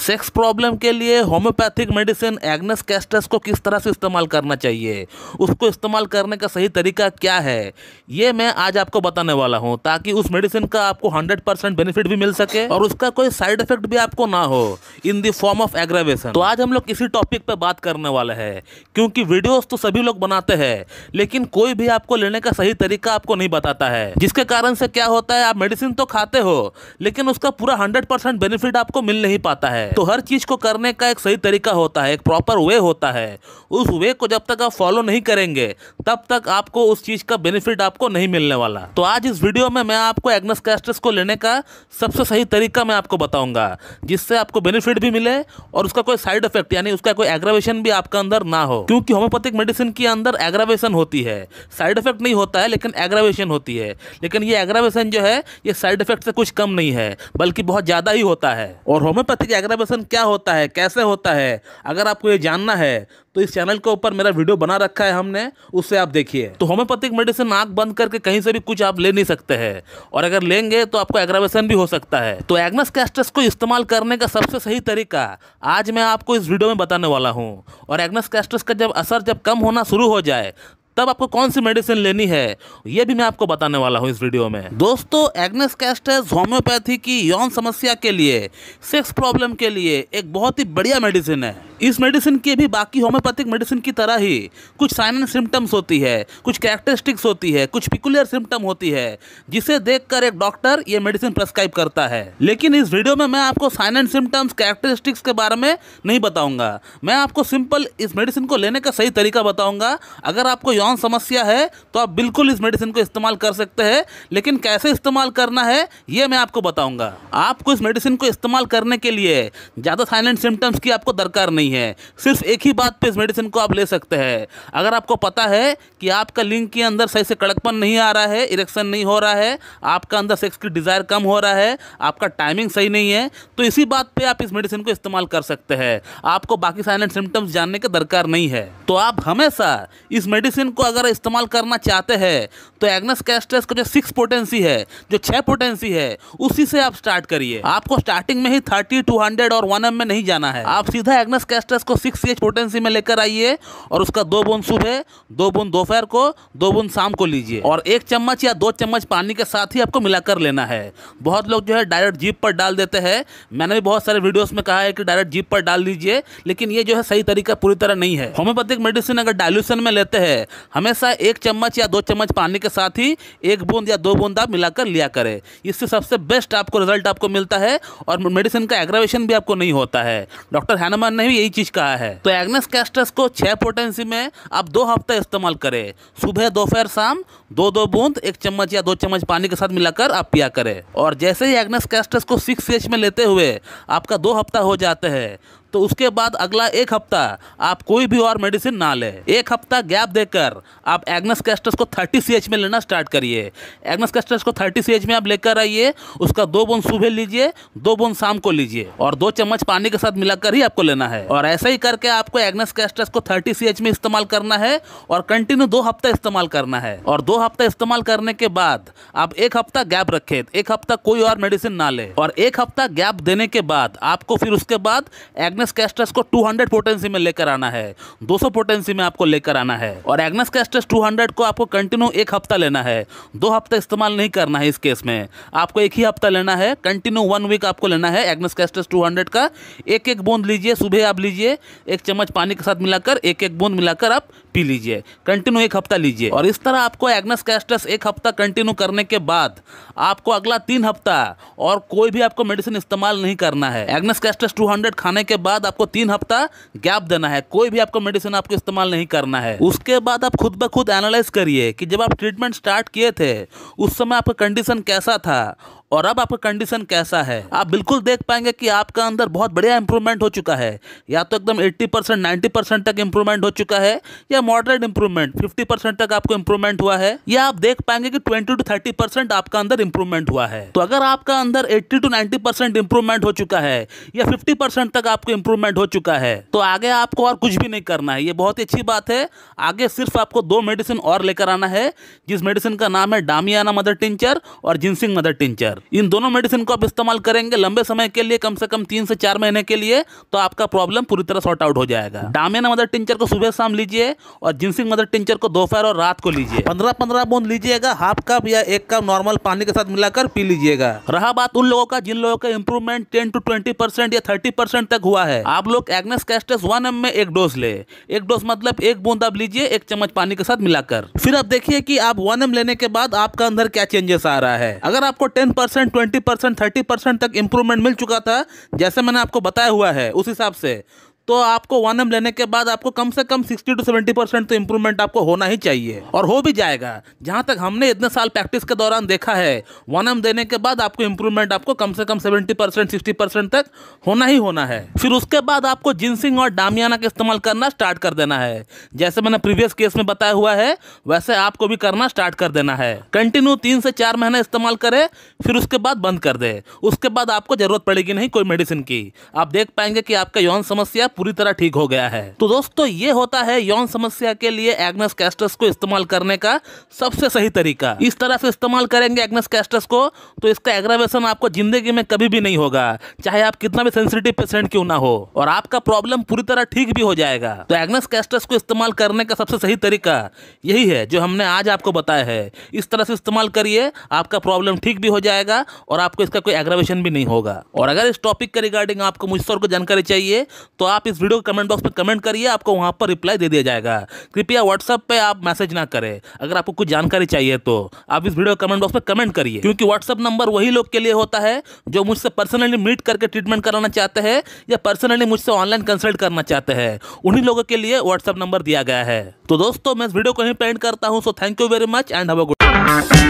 Sex problem के लिए homeopathic medicine Agnes castus को किस तरह से इस्तेमाल करना चाहिए, उसको इस्तेमाल करने का सही तरीका क्या है, ये मैं आज आपको बताने वाला हूं, ताकि उस मेडिसिन का आपको 100% बेनिफिट भी मिल सके और उसका कोई साइड इफेक्ट भी आपको ना हो in the form of aggravation. तो आज हम लोग किसी टॉपिक पे बात करने वाले हैं, क्योंकि वीडियोस तो सभी लोग बनाते हैं लेकिन कोई भी आपको लेने का सही तरीका आपको नहीं बताता है, जिसके कारण से क्या होता है, आप मेडिसिन तो खाते हो लेकिन उसका पूरा 100% बेनिफिट आपको मिल नहीं पाता है। तो हर चीज को करने का एक सही तरीका होता है, एक प्रॉपर वे होता है। उस वे को जब तक आप फॉलो नहीं करेंगे तब तक आपको उस चीज का बेनिफिट आपको नहीं मिलने वाला। तो आज इस वीडियो में मैं आपको एग्नेस कैस्टस को लेने का सबसे सही तरीका मैं आपको बताऊंगा, जिससे आपको बेनिफिट भी मिले और उसका कोई साइड इफेक्ट यानी उसका कोई एग्रावेशन भी आपका अंदर ना हो। क्योंकि होम्योपैथिक मेडिसिन के अंदर एग्रावेशन होती है, साइड इफेक्ट नहीं होता है लेकिन एग्रावेशन होती है। लेकिन ये एग्रावेशन जो है ये साइड इफेक्ट से कुछ कम नहीं है, बल्कि बहुत ज्यादा ही होता है। और होम्योपैथिक एग्रावेशन क्या होता है, कैसे होता है, अगर आपको ये जानना है तो इस चैनल के ऊपर मेरा वीडियो बना रखा है हमने, उससे आप देखिए। तो होम्योपैथिक मेडिसिन आंख बंद करके कहीं से भी कुछ आप ले नहीं सकते हैं, और अगर लेंगे तो आपको एग्रावेशन भी हो सकता है। तो एग्नेस कैस्टस को इस्तेमाल करने का सबसे सही तरीका आज मैं आपको इस वीडियो में बताने वाला हूं। और एग्नेस कैस्टस का असर जब कम होना शुरू हो जाए तब आपको कौन सी मेडिसिन लेनी है, ये भी मैं आपको बताने वाला हूं इस वीडियो में। दोस्तों, एग्नेस कैस्टस होम्योपैथी की यौन समस्या के लिए, सेक्स प्रॉब्लम के लिए एक बहुत ही बढ़िया मेडिसिन है। इस मेडिसिन की भी बाकी होम्योपैथिक मेडिसिन की तरह ही कुछ साइन एंड सिम्टम्स होती है, कुछ कैरेक्टरिस्टिक्स होती है, कुछ पिकुलियर सिम्टम होती है, जिसे देखकर एक डॉक्टर ये मेडिसिन प्रेस्क्राइब करता है। लेकिन इस वीडियो में मैं आपको साइन एंड सिम्टम्स, कैरेक्टरिस्टिक्स के बारे में नहीं बताऊंगा। मैं आपको सिंपल इस मेडिसिन को लेने का सही तरीका बताऊंगा। अगर आपको यौन समस्या है तो आप बिल्कुल इस मेडिसिन को इस्तेमाल कर सकते हैं, लेकिन कैसे इस्तेमाल करना है ये मैं आपको बताऊंगा। आपको इस मेडिसिन को इस्तेमाल करने के लिए ज़्यादा साइन एंड सिम्टम्स की आपको दरकार नहीं है। सिर्फ एक ही बात पे इस मेडिसिन को आप ले सकते हैं। अगर आपको पता है कि आपका लिंग के अंदर सही से कड़कपन नहीं आ रहा है, इरेक्शन नहीं हो रहा है, आपका अंदर सेक्स की डिजायर कम हो रहा है, आपका टाइमिंग सही नहीं है, तो इसी बात पे आप इस मेडिसिन को इस्तेमाल कर सकते हैं। आपको बाकी साइन एंड सिम्टम्स जानने की दरकार नहीं है। तो आप हमेशा इस मेडिसिन को अगर इस्तेमाल करना चाहते हैं तो एग्नेस कैस्टस का जो 6 पोटेंसी है, जो 6 पोटेंसी है, उसी से आप स्टार्ट करिए। आपको स्टार्टिंग में ही 30, 200 और 1M में नहीं जाना है। आप सीधा एग्नेस कैस्टस को 6CH पोटेंसी में लेकर आइए और उसका 2 बूंद सुबह, 2 बूंद दोपहर को, 2 बूंद शाम को लीजिए और 1 चम्मच या 2 चम्मच पानी के साथ ही आपको मिलाकर लेना है। बहुत लोग जो है डायरेक्ट जीभ पर डाल देते हैं। मैंने भी बहुत सारे वीडियोस में कहा है कि डायरेक्ट जीभ पर डाल दीजिए, लेकिन ये जो है सही तरीका पूरी तरह नहीं है। होम्योपैथिक मेडिसिन अगर डाइल्यूशन में लेते हैं, हमेशा 1 चम्मच या 2 चम्मच पानी के साथ ही 1 बूंद या 2 बूंद आप मिलाकर लिया करें। इससे सबसे बेस्ट आपको रिजल्ट आपको मिलता है और मेडिसिन का एग्रावेशन भी आपको नहीं होता है। डॉक्टर हैनमैन ने भी यही चीज कहा है। तो एग्नेस कैस्टस को 6 पोटेंसी में आप 2 हफ्ते इस्तेमाल करें। सुबह, दोपहर, शाम 2-2 बूंद 1 चम्मच या 2 चम्मच पानी के साथ मिलाकर आप पिया करें। और जैसे ही एग्नेस कैस्टस को 6CH में लेते हुए आपका 2 हफ्ता हो जाते हैं, तो उसके बाद अगला 1 हफ्ता आप कोई भी और मेडिसिन ना लें। 1 हफ्ता गैप देकर आप एग्नेस कैस्टस को 30CH में लेना स्टार्ट करिए। एग्नेस कैस्टस को 30CH में आप लेकर आइए, उसका 2 बूंद सुबह लीजिए, 2 बूंद शाम को लीजिए और 2 चम्मच पानी के साथ मिलाकर ही आपको लेना है। और ऐसा ही करके आपको एग्नेस कैस्टस को 30CH में इस्तेमाल करना है और कंटिन्यू 2 हफ्ता इस्तेमाल करना है। और 2 हफ्ता इस्तेमाल करने के बाद आप 1 हफ्ता गैप रखें, 1 हफ्ता कोई और मेडिसिन ना ले। और 1 हफ्ता गैप देने के बाद आपको फिर उसके बाद एग्नेस कैस्टस को 200 पोटेंसी में लेकर आना है, 200 पोटेंसी में आपको लेकर आना है। और एग्नेस कैस्टस 200 को आपको कंटिन्यू 1 हफ्ता लेना है, 2 हफ्ता इस्तेमाल नहीं करना है। इस केस में आपको 1 ही हफ्ता लेना है, कंटिन्यू 1 वीक आपको लेना है। एग्नेस कैस्टस 200 का 1-1 बूंद लीजिए, सुबह आप लीजिए, 1 चम्मच पानी के साथ मिलाकर 1-1 बूंद मिलाकर आप पी लीजिए, कंटिन्यू 1 हफ्ता लीजिए। और इस तरह आपको एग्नेस कैस्टस 1 हफ्ता कंटिन्यू करने के बाद आपको अगला 3 हफ्ता और कोई भी आपको मेडिसिन इस्तेमाल नहीं करना है। एग्नेस कैस्टस 200 खाने के बाद आपको 3 हफ्ता गैप देना है, कोई भी आपको मेडिसिन आपको इस्तेमाल नहीं करना है। उसके बाद आप खुद ब खुद एनालाइज करिए कि जब आप ट्रीटमेंट स्टार्ट किए थे उस समय आपका कंडीशन कैसा था और अब आपका कंडीशन कैसा है। आप बिल्कुल देख पाएंगे कि आपका अंदर बहुत बढ़िया इंप्रूवमेंट हो चुका है, या तो एकदम 80%, 90% तक इंप्रूवमेंट हो चुका है, या मॉडरेट इंप्रूवमेंट 50% तक आपको इंप्रूवमेंट हुआ है, या आप देख पाएंगे कि 20 to 30% आपका अंदर इंप्रूवमेंट हुआ है। तो अगर आपका अंदर 80 to 90% इंप्रूवमेंट हो चुका है या 50% तक आपको इंप्रूवमेंट हो चुका है, तो आगे आपको और कुछ भी नहीं करना है। ये बहुत ही अच्छी बात है। आगे सिर्फ आपको 2 मेडिसिन और लेकर आना है, जिस मेडिसिन का नाम है डामियाना मदर टिंचर और जिनसिंग मदर टिंचर। मिलाकर। इन दोनों मेडिसिन को आप इस्तेमाल करेंगे लंबे समय के लिए, कम से कम 3 से 4 महीने के लिए, तो आपका प्रॉब्लम पूरी तरह सॉर्ट आउट हो जाएगा। डामियाना मदर टिंचर को सुबह शाम लीजिए और जिनसिंग मदर टिंचर को दोपहर और रात को लीजिए। 15-15 बूंद लीजिएगा, हाफ कप या 1 कप नॉर्मल पानी के साथ मिलाकर पी लीजिएगा। रहा बात उन लोगों का जिन लोगों का इंप्रूवमेंट 10 to 20% या 30% तक हुआ है, आप लोग एग्नेस कैस्टस 1 ml में 1 डोज ले। 1 डोज मतलब 1 बूंद आप लीजिए 1 चम्मच पानी के साथ मिलाकर। फिर आप देखिए कि आप 1 ml लेने के बाद आपका अंदर क्या चेंजेस आ रहा है। अगर आपको 10%, 20%, 30% तक इंप्रूवमेंट मिल चुका था, जैसे मैंने आपको बताया हुआ है, उस हिसाब से तो आपको 1 ml लेने के बाद आपको कम से कम 60 to 70% तो इंप्रूवमेंट आपको होना ही चाहिए, और हो भी जाएगा। जहां तक हमने इतने साल प्रैक्टिस के दौरान देखा है, 1 ml देने के बाद आपको इंप्रूवमेंट आपको कम से कम 70%, 60% तक होना ही होना है। फिर उसके बाद आपको जिनसिंग और डामियाना का इस्तेमाल करना स्टार्ट कर देना है। जैसे मैंने प्रीवियस केस में बताया हुआ है, वैसे आपको भी करना स्टार्ट कर देना है। कंटिन्यू 3 से 4 महीने इस्तेमाल करें, फिर उसके बाद बंद कर दे। उसके बाद आपको जरूरत पड़ेगी नहीं कोई मेडिसिन की। आप देख पाएंगे कि आपका यौन समस्या पूरी तरह ठीक हो गया है। तो दोस्तों, ये होता है यौन समस्या के लिए एग्नेस कैस्टस को इस्तेमाल करने का सबसे सही तरीका। इस तरह से इस्तेमाल करेंगे एग्नेस कैस्टस को तो इसका एग्रावेशन आपको जिंदगी में कभी भी नहीं होगा, चाहे आप कितना भी सेंसिटिव पेशेंट क्यों ना हो, और आपका प्रॉब्लम पूरी तरह ठीक भी हो जाएगा। तो एग्नेस कैस्टस को इस्तेमाल करने का सबसे सही तरीका यही है जो हमने आज आपको बताया है। इस तरह से इस्तेमाल करिए, आपका प्रॉब्लम ठीक भी हो जाएगा और आपको इसका कोई एग्रावेशन भी नहीं होगा। और अगर इस टॉपिक के रिगार्डिंग आपको मुझसे और कोई जानकारी चाहिए तो आप इस वीडियो कमेंट बॉक्स में कमेंट करिए, आपको वहां पर रिप्लाई दे दिया जाएगा। कृपया व्हाट्सएप पे आप मैसेज ना करें। अगर आपको कुछ जानकारी चाहिए तो आप इस वीडियो कमेंट बॉक्स में कमेंट करिए, क्योंकि व्हाट्सएप नंबर वही लोग के लिए होता है जो मुझसे पर्सनली मीट करके ट्रीटमेंट कराना चाहते हैं या पर्सनली मुझसे ऑनलाइन कंसल्ट करना चाहते हैं। उन्हीं लोगों के लिए व्हाट्सएप नंबर दिया गया है। तो दोस्तों, मैं इस वीडियो को यहीं पे एंड करता हूं। So thank you very much and have a good.